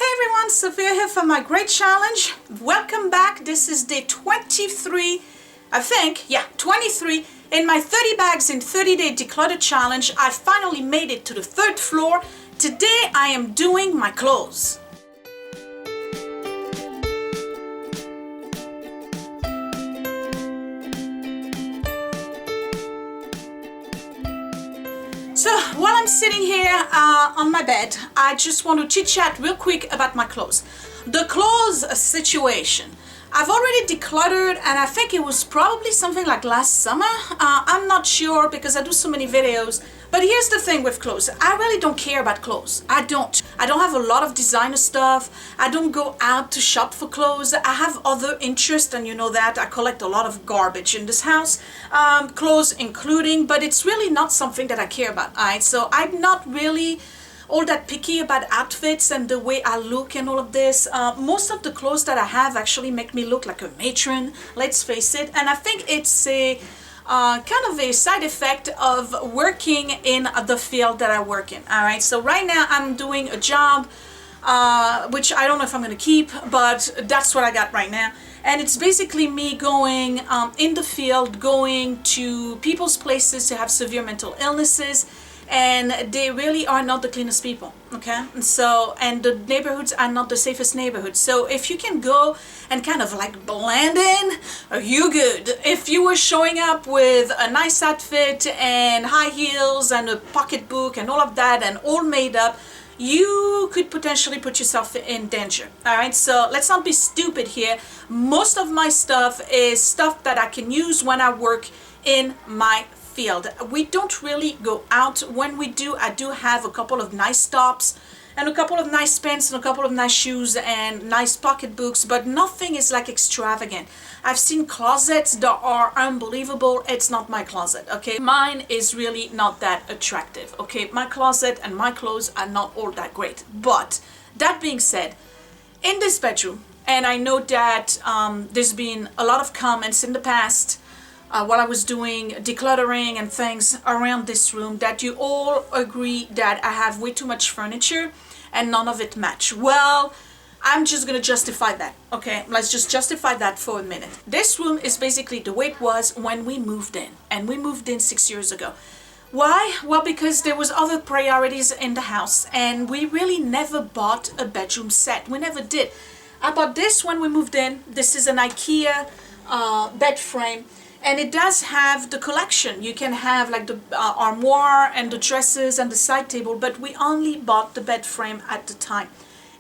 Hey everyone, Sophia here for my great challenge. Welcome back. This is day 23, I think. Yeah, 23 in my 30 bags in 30-day declutter challenge. I finally made it to the third floor. Today I am doing my clothes. So while I'm sitting here on my bed, I just want to chit-chat real quick about my clothes. The clothes situation. I've already decluttered, and I think it was probably something like last summer. I'm not sure because I do so many videos. But here's the thing with clothes. I really don't care about clothes. I don't have a lot of designer stuff. I don't go out to shop for clothes. I have other interests, and you know that. I collect a lot of garbage in this house, clothes including, but it's really not something that I care about. Alright, so I'm not really all that picky about outfits and the way I look and all of this. Most of the clothes that I have actually make me look like a matron, let's face it, and I think it's a kind of a side effect of working in the field that I work in. All right, so right now I'm doing a job which I don't know if I'm going to keep, but that's what I got right now. And it's basically me going in the field, going to people's places who have severe mental illnesses, and they really are not the cleanest people, okay? And the neighborhoods are not the safest neighborhoods. So if you can go and kind of like blend in, you good. If you were showing up with a nice outfit and high heels and a pocketbook and all of that and all made up, you could potentially put yourself in danger. All right, so let's not be stupid here. Most of my stuff is stuff that I can use when I work in my field. We don't really go out. When we do, I do have a couple of nice tops and a couple of nice pants and a couple of nice shoes and nice pocketbooks, but nothing is like extravagant. I've seen closets that are unbelievable. It's not my closet, okay? Mine is really not that attractive, okay? My closet and my clothes are not all that great. But that being said, in this bedroom, and I know that there's been a lot of comments in the past while I was doing decluttering and things around this room, that you all agree that I have way too much furniture and none of it match. Well, I'm just gonna justify that, okay? Let's just justify that for a minute. This room is basically the way it was when we moved in, and we moved in 6 years ago. Why? Well, because there was other priorities in the house, and we really never bought a bedroom set. We never did. I bought this when we moved in. This is an IKEA bed frame. And it does have the collection. You can have like the armoire and the dresses and the side table, but we only bought the bed frame at the time.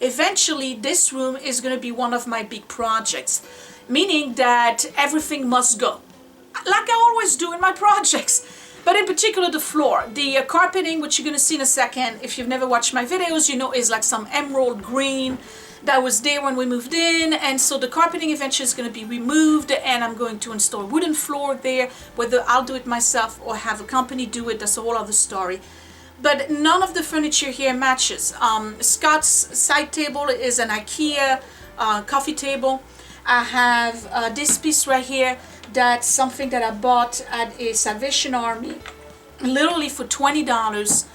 Eventually, this room is going to be one of my big projects, meaning that everything must go, like I always do in my projects. But in particular, the floor, the carpeting, which you're going to see in a second, if you've never watched my videos, you know is like some emerald green that was there when we moved in, and so the carpeting eventually is going to be removed, and I'm going to install wooden floor there, whether I'll do it myself or have a company do it. That's a whole other story. But none of the furniture here matches. Scott's side table is an IKEA coffee table. I have this piece right here. That's something that I bought at a Salvation Army, literally for $20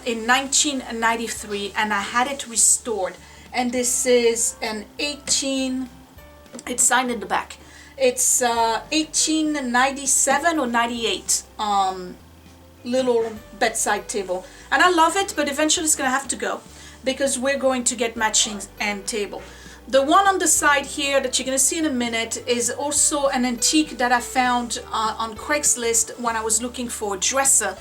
in 1993, and I had it restored. And this is an it's signed in the back. It's 1897 or 98 little bedside table. And I love it, but eventually it's going to have to go because we're going to get matching end table. The one on the side here that you're going to see in a minute is also an antique that I found on Craigslist when I was looking for a dresser.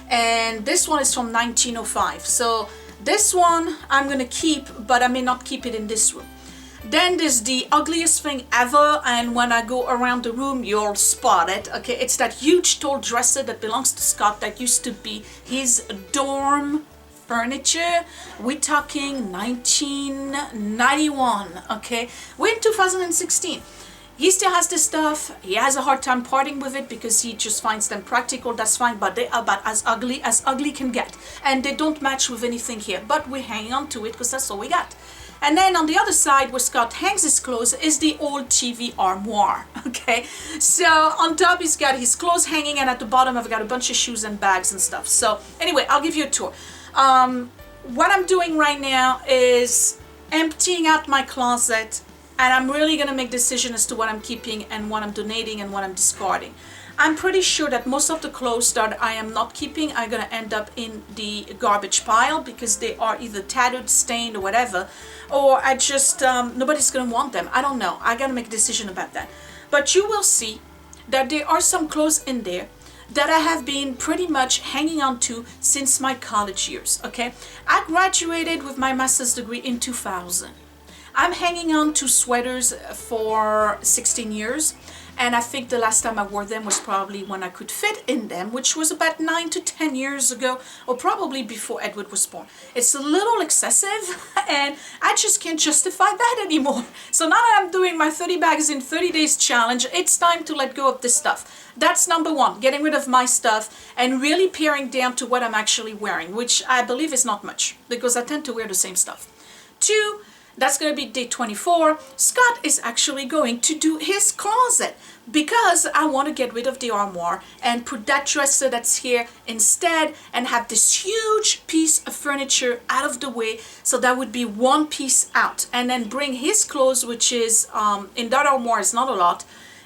And this one is from 1905. So this one I'm going to keep, but I may not keep it in this room. Then there's the ugliest thing ever, and when I go around the room, you'll spot it. Okay, it's that huge tall dresser that belongs to Scott that used to be his dorm furniture. We're talking 1991, okay? We're in 2016. He still has this stuff. He has a hard time parting with it because he just finds them practical. That's fine, but they are about as ugly can get. And they don't match with anything here. But we're hanging on to it because that's all we got. And then on the other side where Scott hangs his clothes is the old TV armoire, okay? So on top he's got his clothes hanging, and at the bottom I've got a bunch of shoes and bags and stuff. So anyway, I'll give you a tour. what I'm doing right now is emptying out my closet, and I'm really gonna make decision as to what I'm keeping and what I'm donating and what I'm discarding. I'm pretty sure that most of the clothes that I am not keeping are gonna end up in the garbage pile because they are either tattered, stained, or whatever, or I just nobody's gonna want them. I don't know. I gotta make a decision about that. But you will see that there are some clothes in there that I have been pretty much hanging on to since my college years. Okay, I graduated with my master's degree in 2000. I'm hanging on to sweaters for 16 years, and I think the last time I wore them was probably when I could fit in them, which was about 9 to 10 years ago, or probably before Edward was born. It's a little excessive, and I just can't justify that anymore. So now that I'm doing my 30 bags in 30 days challenge, it's time to let go of this stuff. That's number one, getting rid of my stuff and really paring down to what I'm actually wearing, which I believe is not much, because I tend to wear the same stuff. Two, that's going to be day 24. Scott is actually going to do his closet because I want to get rid of the armoire and put that dresser that's here instead and have this huge piece of furniture out of the way. So that would be one piece out, and then bring his clothes, which is in that armoire is not a lot,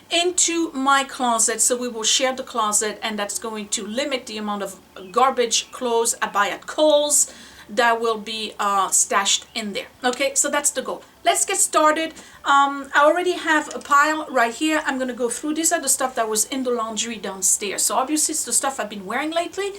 into my closet. So we will share the closet, and that's going to limit the amount of garbage clothes I buy at Kohl's that will be stashed in there. Okay, so that's the goal. Let's get started. I already have a pile right here. I'm gonna go through. These are the stuff that was in the laundry downstairs. So obviously it's the stuff I've been wearing lately,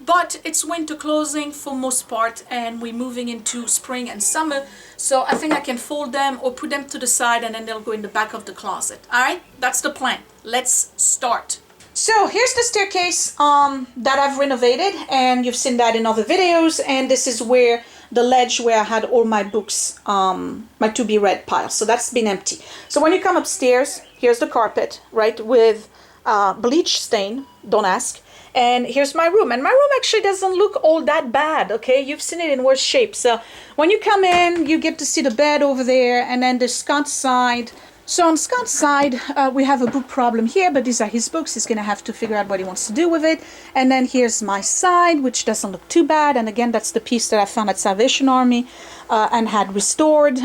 but it's winter closing for most part, and we're moving into spring and summer. So I think I can fold them or put them to the side, and then they'll go in the back of the closet. All right, that's the plan. Let's start. So here's the staircase that I've renovated, and you've seen that in other videos, and this is where the ledge where I had all my books, my to be read pile. So that's been empty. So when you come upstairs, here's the carpet, right, with bleach stain, don't ask. And here's my room, and my room actually doesn't look all that bad. Okay, you've seen it in worse shape. So when you come in, you get to see the bed over there, and then the Scott's side. So on Scott's side, we have a book problem here, but these are his books. He's going to have to figure out what he wants to do with it. And then here's my side, which doesn't look too bad. And again, that's the piece that I found at Salvation Army and had restored.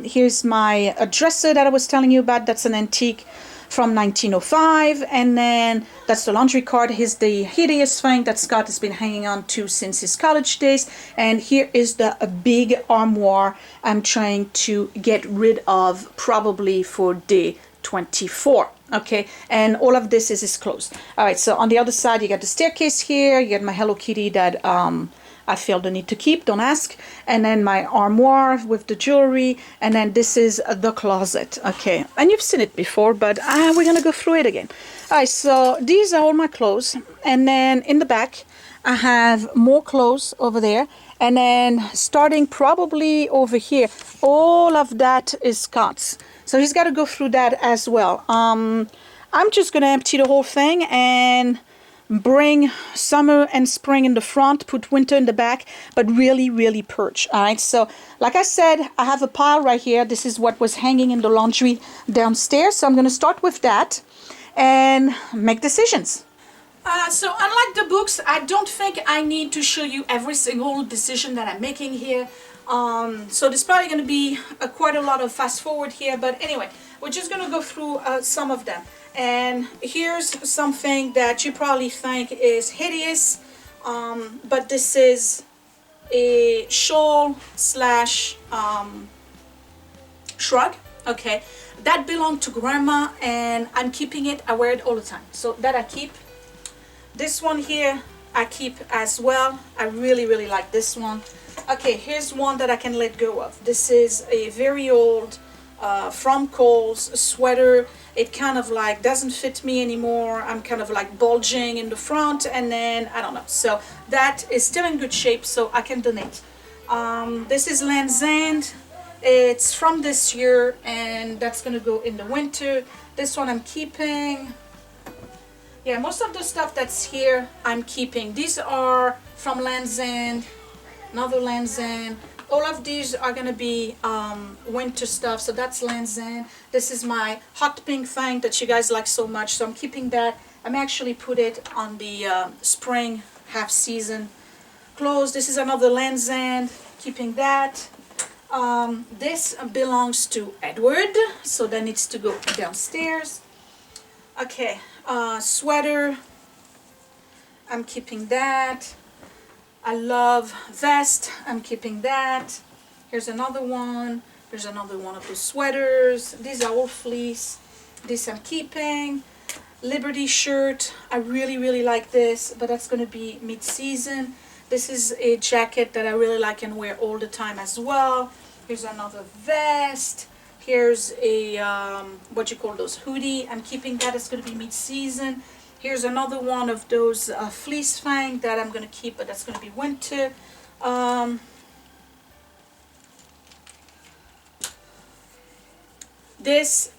Here's my dresser that I was telling you about. That's an antique from 1905, and then that's the laundry cart. Here's the hideous thing that Scott has been hanging on to since his college days, and here is the big armoire I'm trying to get rid of, probably for day 24. Okay, and all of this is his clothes. All right, so on the other side you got the staircase here, you got my Hello Kitty that I feel the need to keep, don't ask. And then my armoire with the jewelry. And then this is the closet. Okay, and you've seen it before, but we're gonna go through it again. All right, so these are all my clothes. And then in the back, I have more clothes over there. And then starting probably over here, all of that is Scott's. So he's got to go through that as well. I'm just gonna empty the whole thing and bring summer and spring in the front, put winter in the back, but really purge. All right, so like I said, I have a pile right here. This is what was hanging in the laundry downstairs, so I'm going to start with that and make decisions. So unlike the books, I don't think I need to show you every single decision that I'm making here. So there's probably going to be quite a lot of fast forward here, but anyway, we're just going to go through some of them. And here's something that you probably think is hideous, but this is a shawl slash shrug. Okay, that belonged to Grandma, and I'm keeping it. I wear it all the time, so that I keep. This one here I keep as well. I really like this one. Okay, here's one that I can let go of. This is a very old from Kohl's sweater. It kind of like doesn't fit me anymore. I'm kind of like bulging in the front, and then I don't know. So that is still in good shape, so I can donate. This is Land's End. It's from this year, and that's gonna go in the winter. This one I'm keeping. Yeah, most of the stuff that's here I'm keeping. These are from Land's End, another Land's End. All of these are going to be winter stuff, so that's Land's End. This is my hot pink thing that you guys like so much, so I'm keeping that. I'm actually put it on the spring half-season clothes. This is another Land's End, keeping that. This belongs to Edward, so that needs to go downstairs. Okay, sweater, I'm keeping that. I love vest, I'm keeping that. Here's another one. There's another one of the sweaters. These are all fleece. This I'm keeping. Liberty shirt, I really like this, but that's going to be mid-season. This is a jacket that I really like and wear all the time as well. Here's another vest. Here's a what you call those, hoodie. I'm keeping that. It's going to be mid-season. Here's another one of those fleece fang that I'm going to keep, but that's going to be winter. This,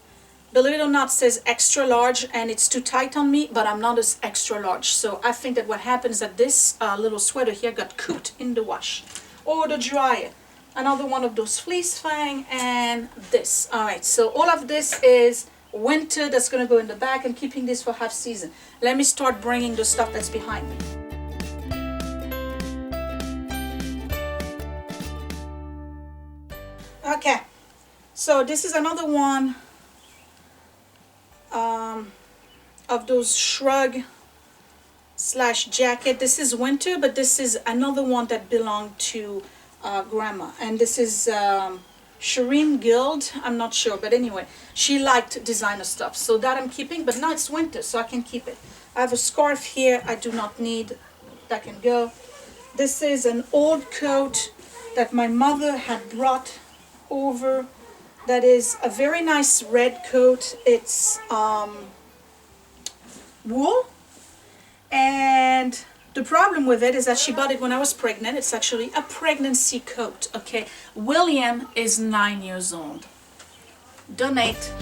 believe it or not, says extra large, and it's too tight on me, but I'm not as extra large. So I think that what happens is that this little sweater here got cooked in the wash or the dryer. Another one of those fleece fang, and this. All right, so all of this is winter. That's going to go in the back. I'm keeping this for half season. Let me start bringing the stuff that's behind me. Okay, so this is another one of those shrug slash jacket. This is winter, but this is another one that belonged to grandma, and this is Shireen Guild. I'm not sure, but anyway, she liked designer stuff, so that I'm keeping. But now it's winter, so I can keep it. I have a scarf here I do not need. That can go. This is an old coat that my mother had brought over. That is a very nice red coat. It's wool, and the problem with it is that she bought it when I was pregnant. It's actually a pregnancy coat, okay? William is 9 years old. Donate.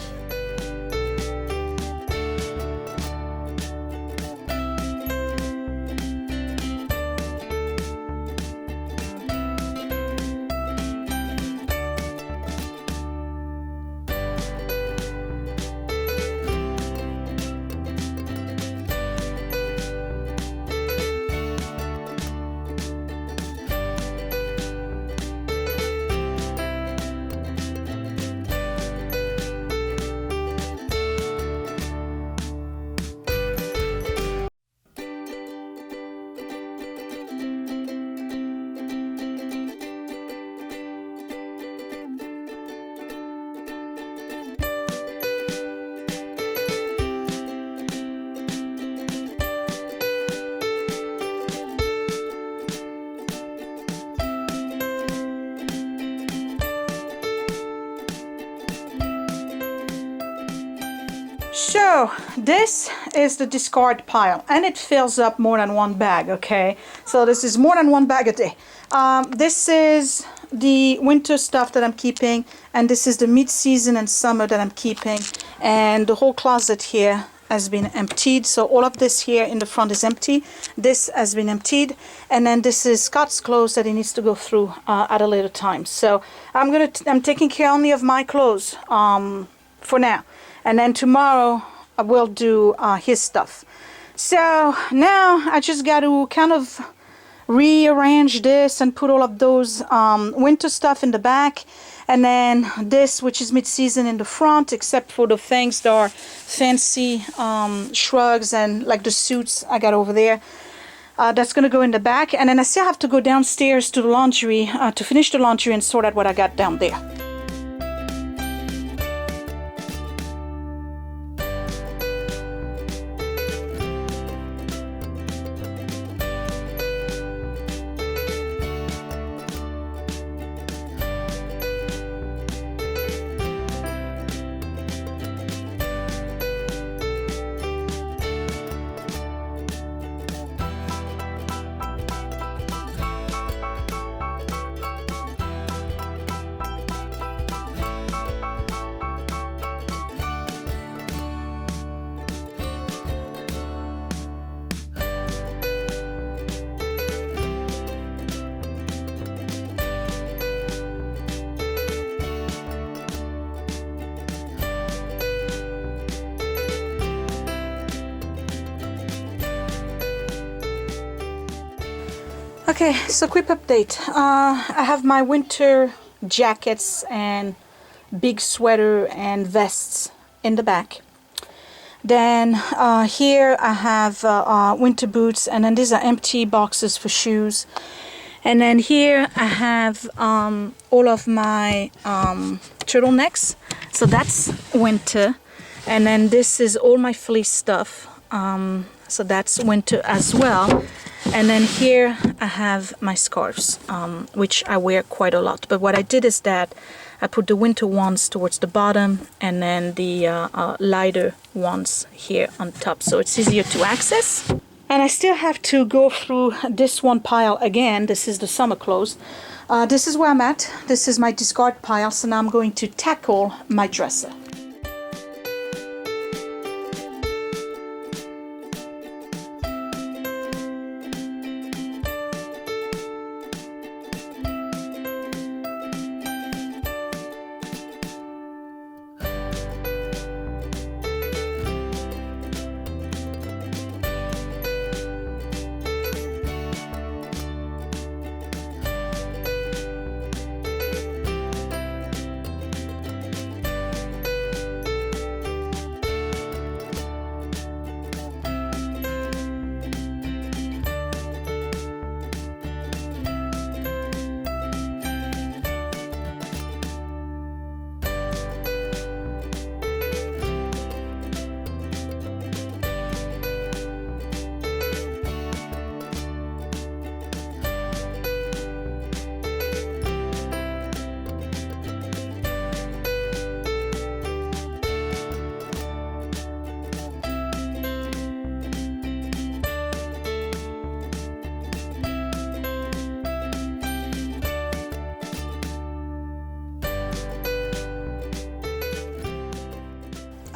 So this is the discard pile, and it fills up more than one bag, okay? So this is more than one bag a day. This is the winter stuff that I'm keeping, and this is the mid-season and summer that I'm keeping, and the whole closet here has been emptied. So all of this here in the front is empty. This has been emptied, and then this is Scott's clothes that he needs to go through at a later time. So I'm taking care only of my clothes for now, and then tomorrow I will do his stuff. So now I just got to kind of rearrange this and put all of those winter stuff in the back, and then this, which is mid-season, in the front, except for the things that are fancy shrugs and like the suits I got over there. That's going to go in the back, and then I still have to go downstairs to the laundry to finish the laundry and sort out what I got down there. Okay, so quick update. I have my winter jackets and big sweater and vests in the back. Then here I have winter boots, and then these are empty boxes for shoes. And then here I have all of my turtlenecks, so that's winter. And then this is all my fleece stuff, so that's winter as well. And then here I have my scarves, which I wear quite a lot. But what I did is that I put the winter ones towards the bottom, and then the lighter ones here on top, so it's easier to access. And I still have to go through this one pile again. This is the summer clothes. This is where I'm at. This is my discard pile, so now I'm going to tackle my dresser.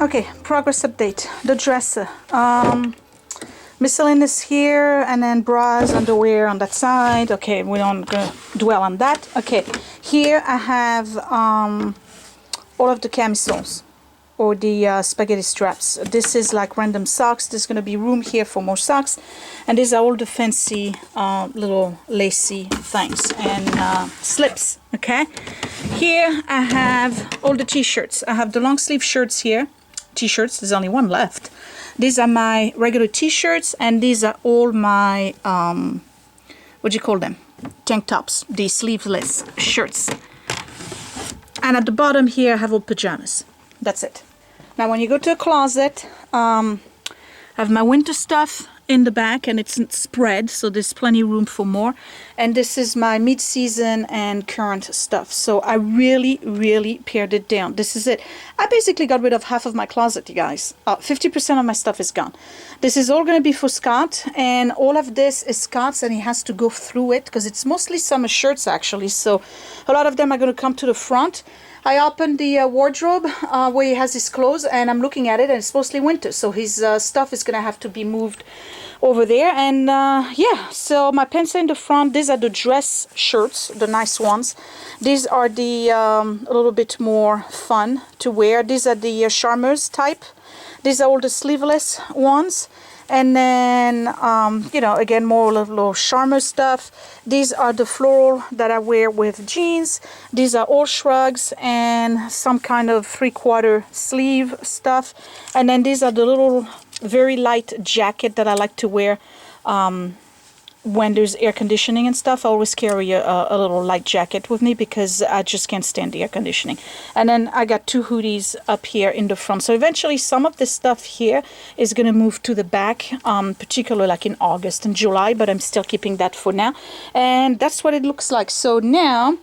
Okay, progress update. The dresser. Miscellaneous here, and then bras, underwear on that side. Okay, we don't gonna dwell on that. Okay, here I have all of the camisoles or the spaghetti straps. This is like random socks. There's gonna be room here for more socks, and these are all the fancy little lacy things and slips. Okay, here I have all the t-shirts. I have the long sleeve shirts here. T-shirts, there's only one left. These are my regular t-shirts, and these are all my what do you call them, tank tops, the sleeveless shirts. And at the bottom here I have all pajamas. That's it. Now when you go to a closet, I have my winter stuff in the back, and it's spread, so there's plenty of room for more. And this is my mid-season and current stuff, so I really pared it down. This is it. I basically got rid of half of my closet, you guys. 50% of my stuff is gone. This is all going to be for Scott, and all of this is Scott's, and he has to go through it because it's mostly summer shirts actually, so a lot of them are going to come to the front. I opened the wardrobe where he has his clothes, and I'm looking at it, and it's mostly winter, so his stuff is gonna have to be moved over there. And yeah, so my pants are in the front. These are the dress shirts, the nice ones. These are the a little bit more fun to wear. These are the Charmers type. These are all the sleeveless ones. And then, you know, again, more little Charmer stuff. These are the floral that I wear with jeans. These are all shrugs and some kind of 3/4 sleeve stuff. And then these are the little very light jacket that I like to wear when there's air conditioning and stuff. I always carry a little light jacket with me because I just can't stand the air conditioning. And then I got 2 hoodies up here in the front. So eventually some of this stuff here is going to move to the back, particularly like in August and July, but I'm still keeping that for now. And that's what it looks like. So now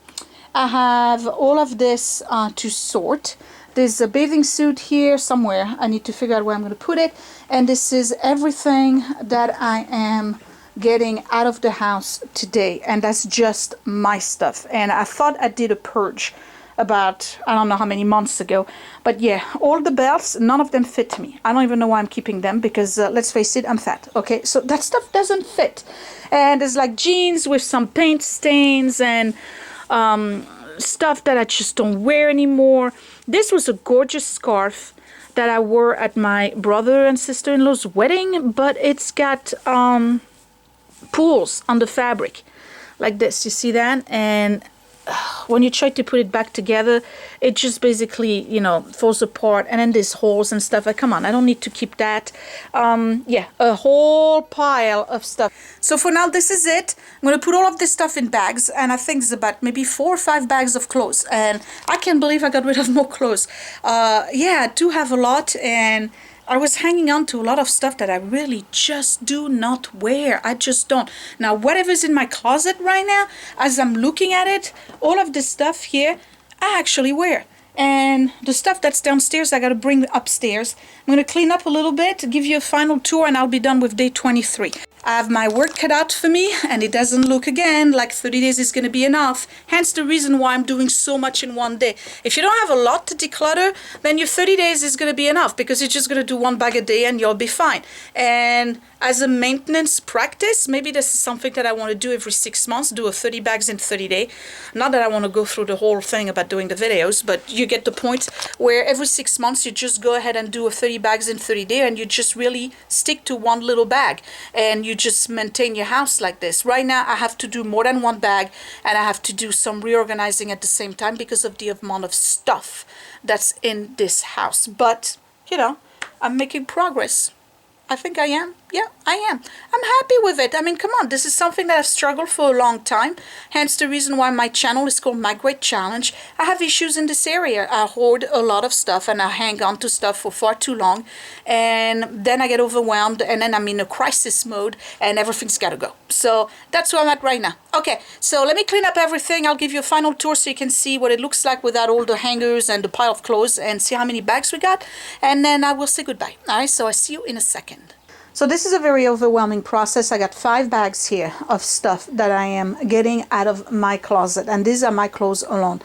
I have all of this to sort. There's a bathing suit here somewhere. I need to figure out where I'm going to put it. And this is everything that I am getting out of the house today, and that's just my stuff. And I thought I did a purge about I don't know how many months ago, but yeah, all the belts, none of them fit me. I don't even know why I'm keeping them because let's face it, I'm fat. Okay, so that stuff doesn't fit. And there's like jeans with some paint stains and stuff that I just don't wear anymore. This was a gorgeous scarf that I wore at my brother and sister-in-law's wedding, but it's got pools on the fabric. like this. You see that? And when you try to put it back together, it just basically, you know, falls apart. And then there's holes and stuff. Like, come on, I don't need to keep that. Yeah, a whole pile of stuff. So for now, this is it. I'm going to put all of this stuff in bags. And I think it's about maybe 4 or 5 bags of clothes. And I can't believe I got rid of more clothes. Yeah, I do have a lot. And I was hanging on to a lot of stuff that I really just do not wear. I just don't. Now, whatever's in my closet right now, as I'm looking at it, all of this stuff here, I actually wear. And the stuff that's downstairs, I got to bring upstairs. I'm going to clean up a little bit, give you a final tour, and I'll be done with day 23. I have my work cut out for me, and it doesn't look again like 30 days is going to be enough. Hence the reason why I'm doing so much in one day. If you don't have a lot to declutter, then your 30 days is going to be enough, because you're just going to do 1 bag a day and you'll be fine. And as a maintenance practice, maybe this is something that I want to do every 6 months, do a 30 bags in 30 days. Not that I want to go through the whole thing about doing the videos, but you get the point, where every 6 months you just go ahead and do a 30 bags in 30 days, and you just really stick to one little bag, and you just maintain your house like this. Right now I have to do more than 1 bag, and I have to do some reorganizing at the same time because of the amount of stuff that's in this house. But you know, I'm making progress. I think I am. Yeah, I am. I'm happy with it. I mean, come on, this is something that I've struggled for a long time. Hence the reason why my channel is called My Great Challenge. I have issues in this area. I hoard a lot of stuff, and I hang on to stuff for far too long. And then I get overwhelmed, and then I'm in a crisis mode, and everything's got to go. So that's where I'm at right now. Okay, so let me clean up everything. I'll give you a final tour so you can see what it looks like without all the hangers and the pile of clothes, and see how many bags we got. And then I will say goodbye. All right, so I see you in a second. So this is a very overwhelming process. I got 5 bags here of stuff that I am getting out of my closet, and these are my clothes alone.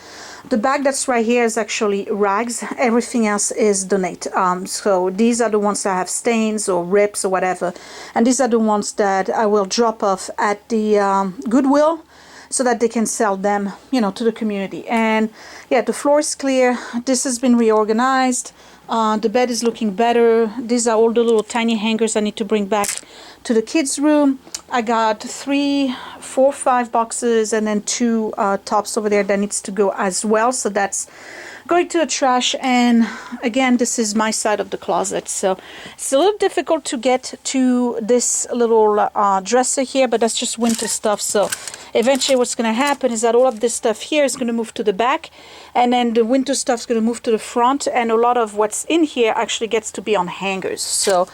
The bag that's right here is actually rags. Everything else is donate. So these are the ones that have stains or rips or whatever, and these are the ones that I will drop off at the Goodwill, so that they can sell them, you know, to the community. And yeah, the floor is clear. This has been reorganized. The bed is looking better. These are all the little tiny hangers I need to bring back to the kids' room. I got 3, 4, 5 boxes, and then 2 tops over there that needs to go as well. So that's going to the trash. And again, this is my side of the closet, so it's a little difficult to get to this little dresser here, but that's just winter stuff. So eventually what's going to happen is that all of this stuff here is going to move to the back, and then the winter stuff is going to move to the front, and a lot of what's in here actually gets to be on hangers. So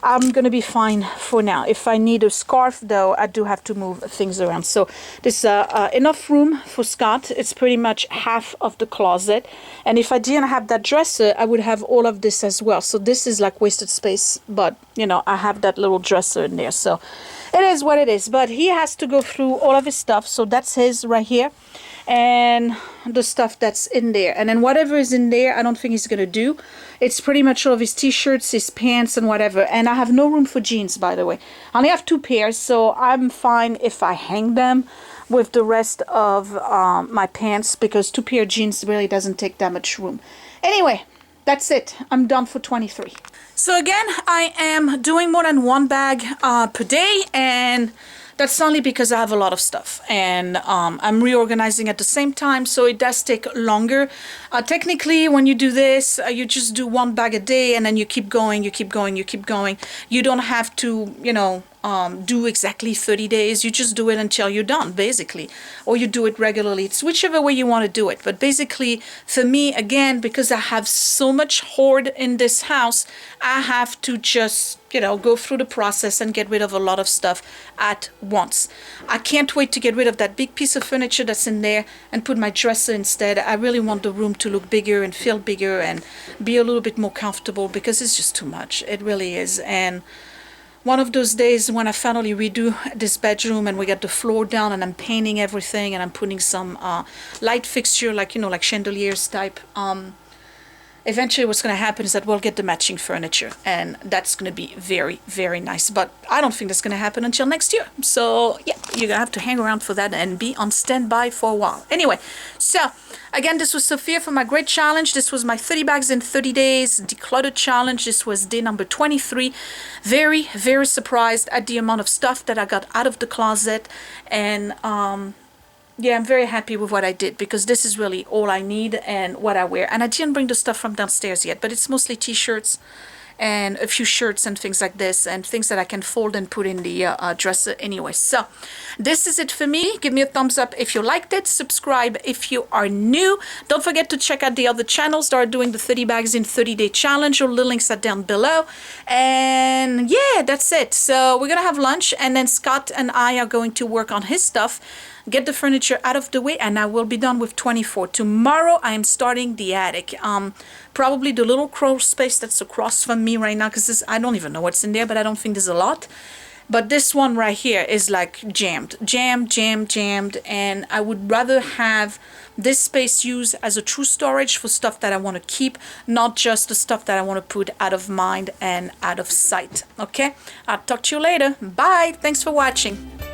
I'm going to be fine for now. If I need a scarf, though, I do have to move things around. So there's enough room for Scott. It's pretty much half of the closet. And if I didn't have that dresser, I would have all of this as well. So this is like wasted space. But, you know, I have that little dresser in there. So it is what it is. But he has to go through all of his stuff. So that's his right here. And the stuff that's in there, and then whatever is in there, I don't think he's gonna do. It's pretty much all of his t-shirts, his pants, and whatever. And I have no room for jeans, by the way. I only have 2 pairs, so I'm fine if I hang them with the rest of my pants, because 2 pair of jeans really doesn't take that much room. Anyway, that's it. I'm done for 23. So again, I am doing more than 1 bag per day, and that's only because I have a lot of stuff, and I'm reorganizing at the same time, so it does take longer. Technically, when you do this, you just do 1 bag a day, and then you keep going, you keep going, you keep going. You don't have to, you know, do exactly 30 days. You just do it until you're done, basically, or you do it regularly. It's whichever way you want to do it. But basically, for me, again, because I have so much hoard in this house, I have to just, you know, go through the process and get rid of a lot of stuff at once. I can't wait to get rid of that big piece of furniture that's in there and put my dresser instead. I really want the room to look bigger and feel bigger and be a little bit more comfortable, because it's just too much. It really is. And one of those days when I finally redo this bedroom and we got the floor down and I'm painting everything and I'm putting some light fixture, like, you know, like chandeliers type, eventually what's going to happen is that we'll get the matching furniture, and that's going to be very, very nice. But I don't think that's going to happen until next year. So yeah, you're going to have to hang around for that and be on standby for a while. Anyway, so again, this was Sophia for my great challenge. This was my 30 bags in 30 days decluttered challenge. This was day number 23. Very, very surprised at the amount of stuff that I got out of the closet. And yeah, I'm very happy with what I did, because this is really all I need and what I wear. And I didn't bring the stuff from downstairs yet, but it's mostly t-shirts and a few shirts and things like this, and things that I can fold and put in the dresser anyway. So this is it for me. Give me a thumbs up if you liked it. Subscribe if you are new. Don't forget to check out the other channels that are doing the 30 bags in 30-day challenge. All the links are down below. And yeah, that's it. So we're gonna have lunch, and then Scott and I are going to work on his stuff, get the furniture out of the way, and I will be done with 24. Tomorrow I am starting the attic. Probably the little crawl space that's across from me right now, because I don't even know what's in there, but I don't think there's a lot. But this one right here is like jammed, and I would rather have this space used as a true storage for stuff that I want to keep, not just the stuff that I want to put out of mind and out of sight. Okay, I'll talk to you later. Bye. Thanks for watching.